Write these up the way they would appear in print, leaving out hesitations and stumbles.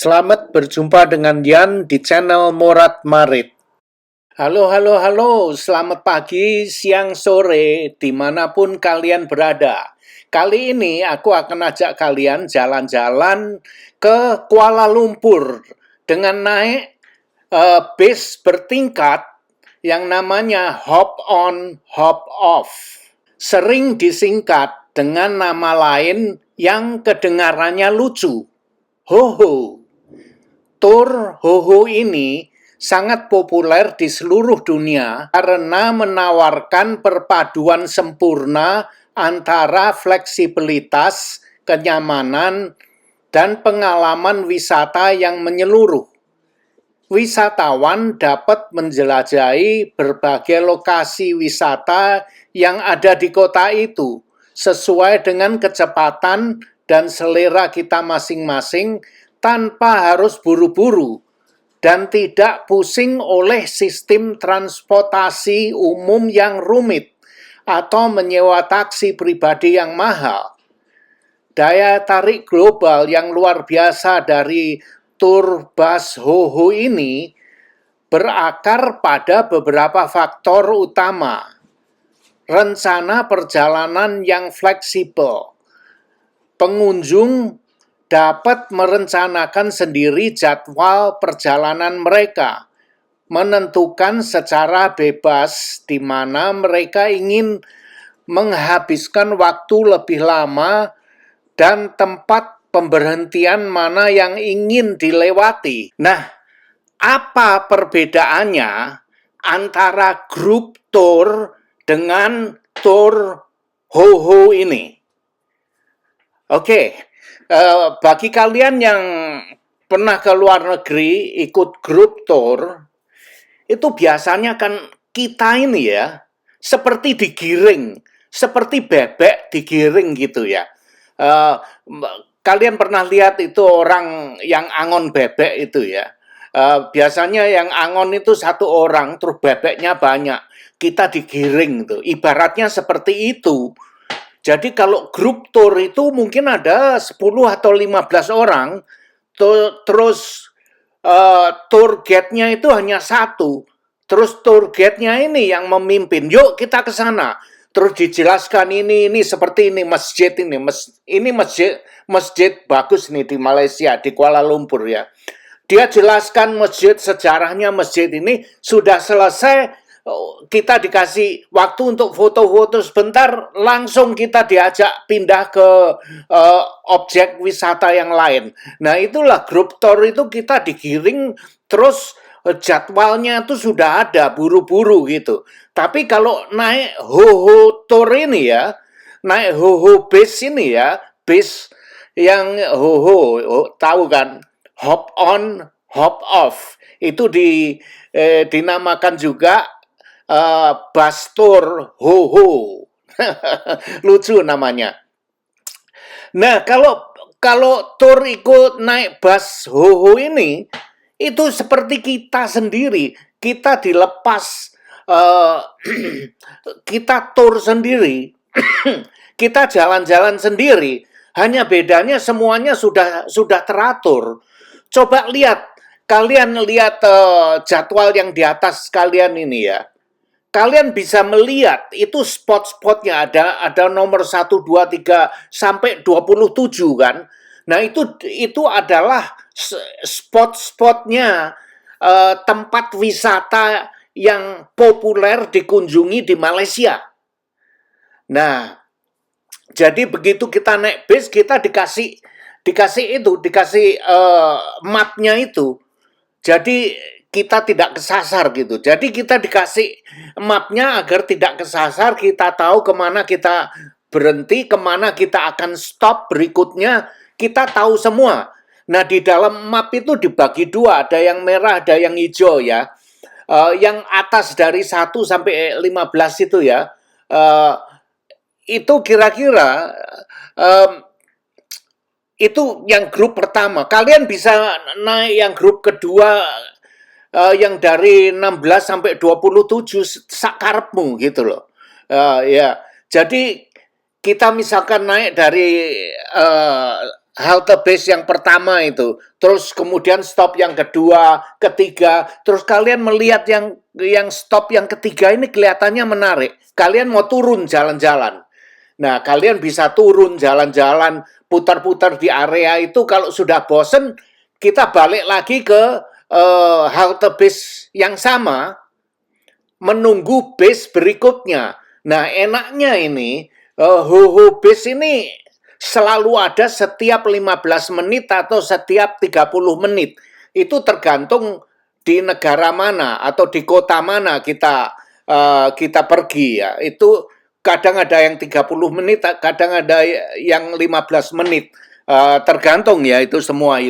Selamat berjumpa dengan Yan di channel Morat Marit. Halo, halo, halo. Selamat pagi, siang, sore, dimanapun kalian berada. Kali ini aku akan ajak kalian jalan-jalan ke Kuala Lumpur dengan naik bis bertingkat yang namanya Hop On, Hop Off. Sering disingkat dengan nama lain yang kedengarannya lucu, HoHo. Tur HoHo ini sangat populer di seluruh dunia karena menawarkan perpaduan sempurna antara fleksibilitas, kenyamanan, dan pengalaman wisata yang menyeluruh. Wisatawan dapat menjelajahi berbagai lokasi wisata yang ada di kota itu sesuai dengan kecepatan dan selera kita masing-masing tanpa harus buru-buru dan tidak pusing oleh sistem transportasi umum yang rumit atau menyewa taksi pribadi yang mahal. Daya tarik global yang luar biasa dari tur bus HoHo ini berakar pada beberapa faktor utama. Rencana perjalanan yang fleksibel. Pengunjung dapat merencanakan sendiri jadwal perjalanan mereka, menentukan secara bebas di mana mereka ingin menghabiskan waktu lebih lama dan tempat pemberhentian mana yang ingin dilewati. Nah, apa perbedaannya antara grup tour dengan tur HoHo ini? Oke. Bagi kalian yang pernah ke luar negeri ikut grup tour, itu biasanya kan kita ini ya, seperti digiring, seperti bebek digiring gitu ya. Kalian pernah lihat itu orang yang angon bebek itu ya. Biasanya yang angon itu satu orang, terus bebeknya banyak. Kita digiring tuh, ibaratnya seperti itu. Jadi kalau grup tour itu mungkin ada 10 atau 15 orang, terus tour guide-nya itu hanya satu. Terus tour guide-nya ini yang memimpin, yuk kita ke sana. Terus dijelaskan ini seperti ini masjid ini. Ini masjid bagus nih di Malaysia, di Kuala Lumpur ya. Dia jelaskan masjid, sejarahnya masjid ini sudah selesai. Kita dikasih waktu untuk foto-foto sebentar, langsung kita diajak pindah ke objek wisata yang lain. Nah itulah grup tour itu kita digiring terus jadwalnya itu sudah ada buru-buru gitu. Tapi kalau naik HoHo tour ini ya, naik HoHo bis ini ya, bis yang HoHo, tahu kan, hop on, hop off. Itu dinamakan juga bus tour HoHo. Lucu namanya. Nah, kalau tour ikut naik bus HoHo ini, itu seperti kita sendiri. Kita dilepas, kita tour sendiri, kita jalan-jalan sendiri. Hanya bedanya semuanya sudah teratur. Coba lihat, kalian lihat jadwal yang di atas kalian ini ya. Kalian bisa melihat itu spot-spotnya ada nomor 1, 2, 3 sampai 27 kan. Nah, itu adalah spot-spotnya tempat wisata yang populer dikunjungi di Malaysia. Nah, jadi begitu kita naik bis, kita dikasih mapnya itu. Jadi kita tidak kesasar gitu. Jadi kita dikasih mapnya agar tidak kesasar, kita tahu kemana kita berhenti, kemana kita akan stop berikutnya, kita tahu semua. Nah, di dalam map itu dibagi dua, ada yang merah, ada yang hijau ya. Yang atas dari 1 sampai 15 itu ya, itu kira-kira itu yang grup pertama. Kalian bisa naik yang grup kedua, yang dari 16 sampai 27 sakarepmu gitu loh. Ya. Jadi kita misalkan naik dari halte bis yang pertama itu, terus kemudian stop yang kedua, ketiga, terus kalian melihat yang stop yang ketiga ini kelihatannya menarik. Kalian mau turun jalan-jalan. Nah, kalian bisa turun jalan-jalan, putar-putar di area itu. Kalau sudah bosen, kita balik lagi ke halte bis yang sama, menunggu bis berikutnya. Nah, enaknya ini, HoHo bis ini selalu ada setiap 15 menit atau setiap 30 menit. Itu tergantung di negara mana atau di kota mana kita pergi ya. Itu kadang ada yang 30 menit, kadang ada yang 15 menit. Tergantung ya itu semua.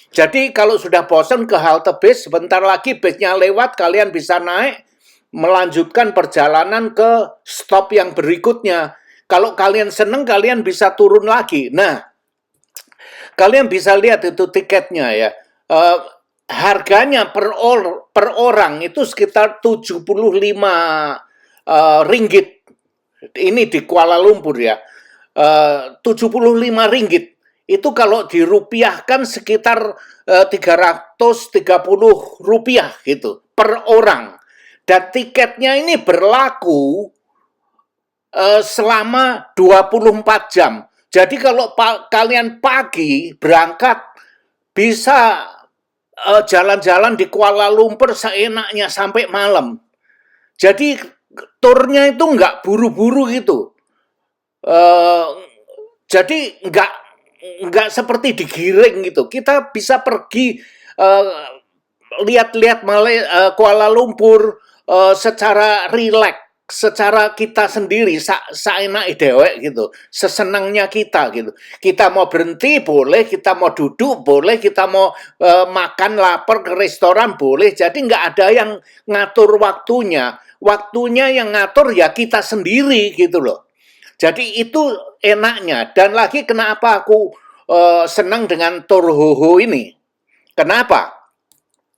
Jadi kalau sudah bosan ke halte bis, sebentar lagi bisnya lewat, kalian bisa naik, melanjutkan perjalanan ke stop yang berikutnya. Kalau kalian seneng, kalian bisa turun lagi. Nah, kalian bisa lihat itu tiketnya ya. Harganya per orang itu sekitar 75 ringgit. Ini di Kuala Lumpur ya. 75 ringgit. Itu kalau dirupiahkan sekitar 330 rupiah gitu per orang. Dan tiketnya ini berlaku selama 24 jam. Jadi kalau kalian pagi berangkat, bisa jalan-jalan di Kuala Lumpur seenaknya sampai malam. Jadi turnya itu nggak buru-buru gitu. Jadi nggak seperti digiring gitu. Kita bisa pergi lihat-lihat Kuala Lumpur secara rileks, secara kita sendiri, seenak dewek gitu, sesenangnya kita gitu. Kita mau berhenti boleh, kita mau duduk boleh, kita mau makan lapar ke restoran boleh. Jadi nggak ada yang ngatur waktunya. Waktunya yang ngatur ya kita sendiri gitu loh. Jadi itu enaknya. Dan lagi kenapa aku senang dengan tur HoHo ini? Kenapa?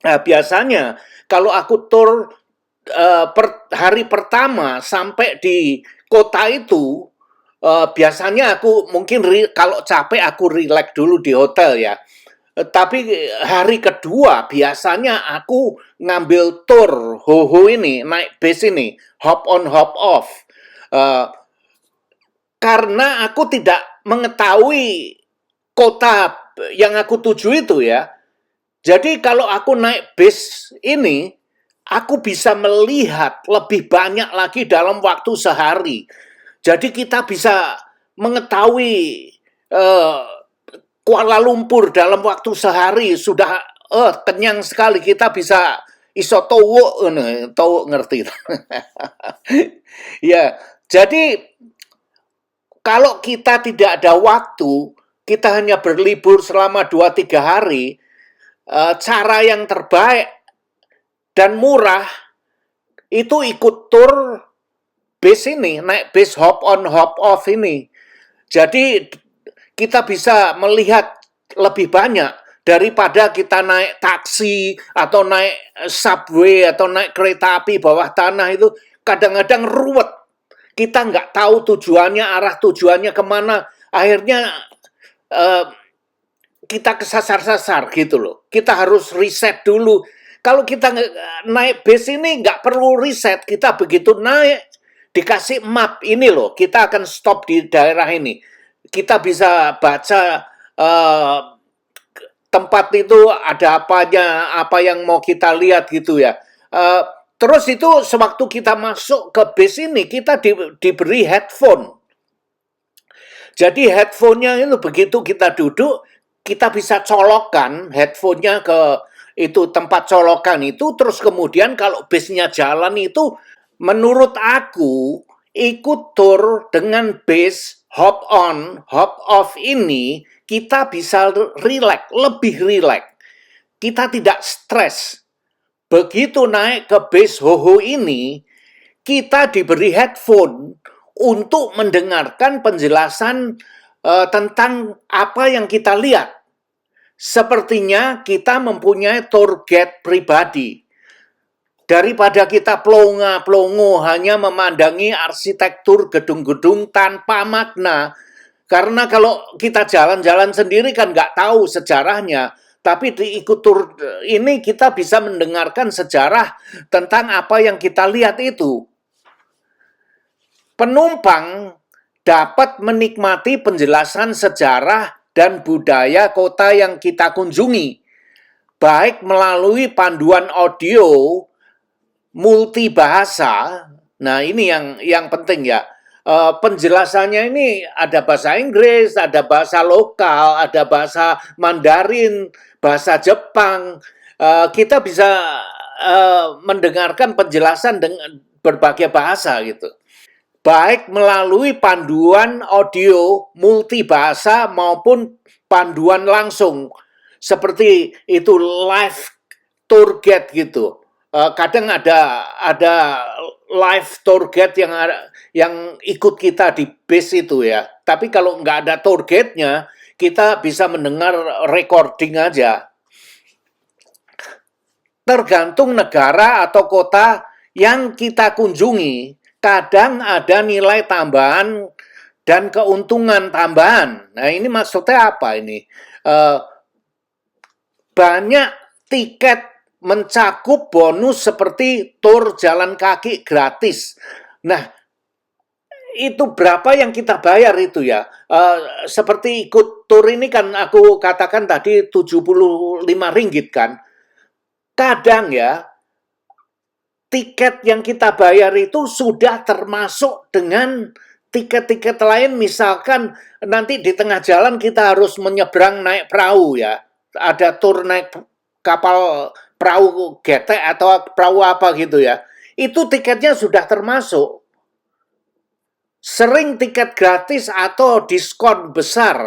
Nah, biasanya kalau aku tur hari pertama sampai di kota itu, biasanya aku mungkin kalau capek aku relax dulu di hotel ya. Tapi hari kedua biasanya aku ngambil tur HoHo ini, naik bis ini, hop on hop off. Karena aku tidak mengetahui kota yang aku tuju itu ya. Jadi kalau aku naik bis ini, aku bisa melihat lebih banyak lagi dalam waktu sehari. Jadi kita bisa mengetahui Kuala Lumpur dalam waktu sehari. Sudah kenyang sekali. Kita bisa iso towo ngerti. Ya, jadi kalau kita tidak ada waktu, kita hanya berlibur selama 2-3 hari, cara yang terbaik dan murah itu ikut tur bis ini, naik bis hop on hop off ini. Jadi kita bisa melihat lebih banyak daripada kita naik taksi atau naik subway atau naik kereta api bawah tanah. Itu kadang-kadang ruwet. Kita nggak tahu tujuannya, arah tujuannya kemana. Akhirnya kita kesasar-sasar gitu loh. Kita harus riset dulu. Kalau kita naik bis ini nggak perlu riset. Kita begitu naik, dikasih map ini loh. Kita akan stop di daerah ini. Kita bisa baca tempat itu ada apanya, apa yang mau kita lihat gitu ya. Terus itu sewaktu kita masuk ke bis ini, kita diberi headphone. Jadi headphone-nya itu begitu kita duduk, kita bisa colokkan headphone-nya ke itu tempat colokan itu, terus kemudian kalau bisnya jalan itu, menurut aku ikut tur dengan bis hop on, hop off ini, kita bisa relax, lebih relax. Kita tidak stres. Begitu naik ke bis HoHo ini, kita diberi headphone untuk mendengarkan penjelasan tentang apa yang kita lihat. Sepertinya kita mempunyai tour guide pribadi. Daripada kita plonga-plongo hanya memandangi arsitektur gedung-gedung tanpa makna, Karena kalau kita jalan-jalan sendiri kan nggak tahu sejarahnya. Tapi di ikut tur ini kita bisa mendengarkan sejarah tentang apa yang kita lihat itu. Penumpang dapat menikmati penjelasan sejarah dan budaya kota yang kita kunjungi, baik melalui panduan audio multibahasa. Nah, ini yang penting ya. Penjelasannya ini ada bahasa Inggris, ada bahasa lokal, ada bahasa Mandarin, bahasa Jepang. Kita bisa mendengarkan penjelasan dengan berbagai bahasa gitu. Baik melalui panduan audio multibahasa maupun panduan langsung. Seperti itu live tour guide gitu. Kadang ada live tour guide yang ikut kita di base itu ya. Tapi kalau nggak ada tour guide-nya, kita bisa mendengar recording aja. Tergantung negara atau kota yang kita kunjungi, kadang ada nilai tambahan dan keuntungan tambahan. Nah, ini maksudnya apa ini? Banyak tiket mencakup bonus seperti tur jalan kaki gratis. Nah, itu berapa yang kita bayar itu ya? Seperti ikut tur ini kan aku katakan tadi 75 ringgit kan. Kadang ya, tiket yang kita bayar itu sudah termasuk dengan tiket-tiket lain. Misalkan nanti di tengah jalan kita harus menyeberang naik perahu ya. Ada tur naik kapal perahu getek atau perahu apa gitu ya. Itu tiketnya sudah termasuk. Sering tiket gratis atau diskon besar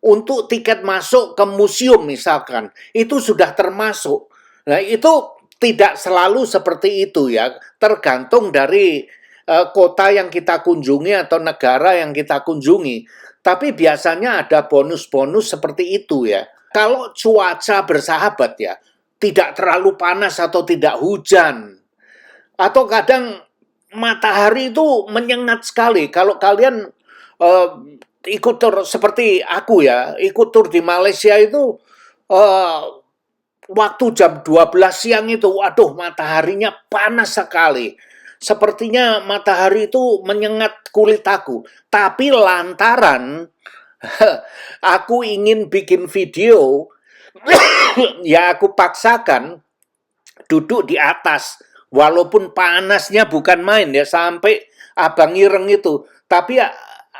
untuk tiket masuk ke museum misalkan. Itu sudah termasuk. Nah, itu tidak selalu seperti itu ya. Tergantung dari kota yang kita kunjungi atau negara yang kita kunjungi. Tapi biasanya ada bonus-bonus seperti itu ya. Kalau cuaca bersahabat ya, tidak terlalu panas atau tidak hujan. Atau kadang matahari itu menyengat sekali. Kalau kalian ikut tur seperti aku ya, ikut tur di Malaysia itu waktu jam 12 siang itu, waduh mataharinya panas sekali. Sepertinya matahari itu menyengat kulit aku. Tapi lantaran aku ingin bikin video, ya aku paksakan duduk di atas. Walaupun panasnya bukan main ya, sampai abang ireng itu. Tapi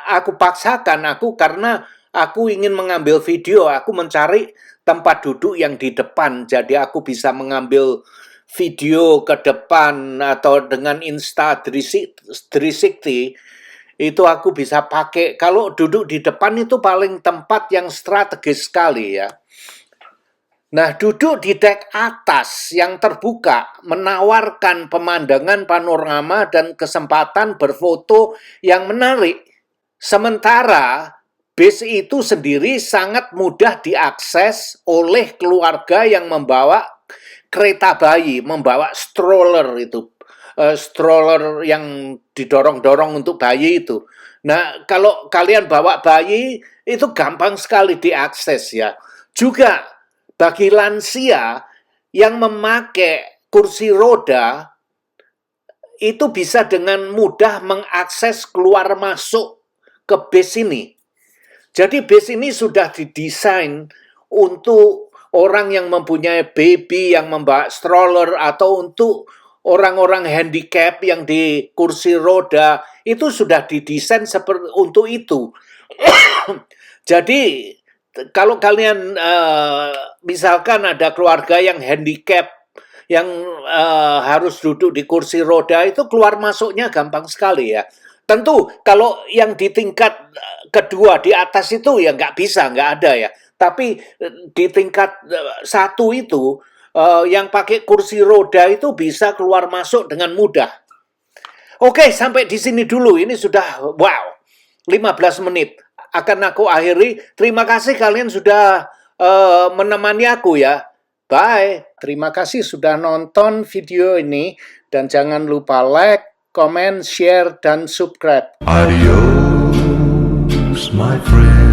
aku paksakan karena aku ingin mengambil video, aku mencari tempat duduk yang di depan. Jadi aku bisa mengambil video ke depan atau dengan Insta360 itu aku bisa pakai. Kalau duduk di depan itu paling tempat yang strategis sekali ya. Nah, duduk di dek atas yang terbuka menawarkan pemandangan panorama dan kesempatan berfoto yang menarik. Sementara bis itu sendiri sangat mudah diakses oleh keluarga yang membawa kereta bayi, membawa stroller itu. Stroller yang didorong-dorong untuk bayi itu. Nah, kalau kalian bawa bayi, itu gampang sekali diakses ya. Juga bagi lansia yang memakai kursi roda, itu bisa dengan mudah mengakses keluar masuk ke bis ini. Jadi bis ini sudah didesain untuk orang yang mempunyai baby yang membawa stroller atau untuk orang-orang handicap yang di kursi roda, itu sudah didesain seperti untuk itu. Jadi kalau kalian misalkan ada keluarga yang handicap yang harus duduk di kursi roda, itu keluar masuknya gampang sekali ya. Tentu kalau yang di tingkat kedua di atas itu ya nggak bisa, nggak ada ya. Tapi di tingkat 1 itu yang pakai kursi roda itu bisa keluar masuk dengan mudah. Oke, sampai di sini dulu. Ini sudah 15 menit. Akan aku akhiri. Terima kasih kalian sudah menemani aku ya. Bye. Terima kasih sudah nonton video ini dan jangan lupa like, comment, share, dan subscribe. Adios. news, my friend.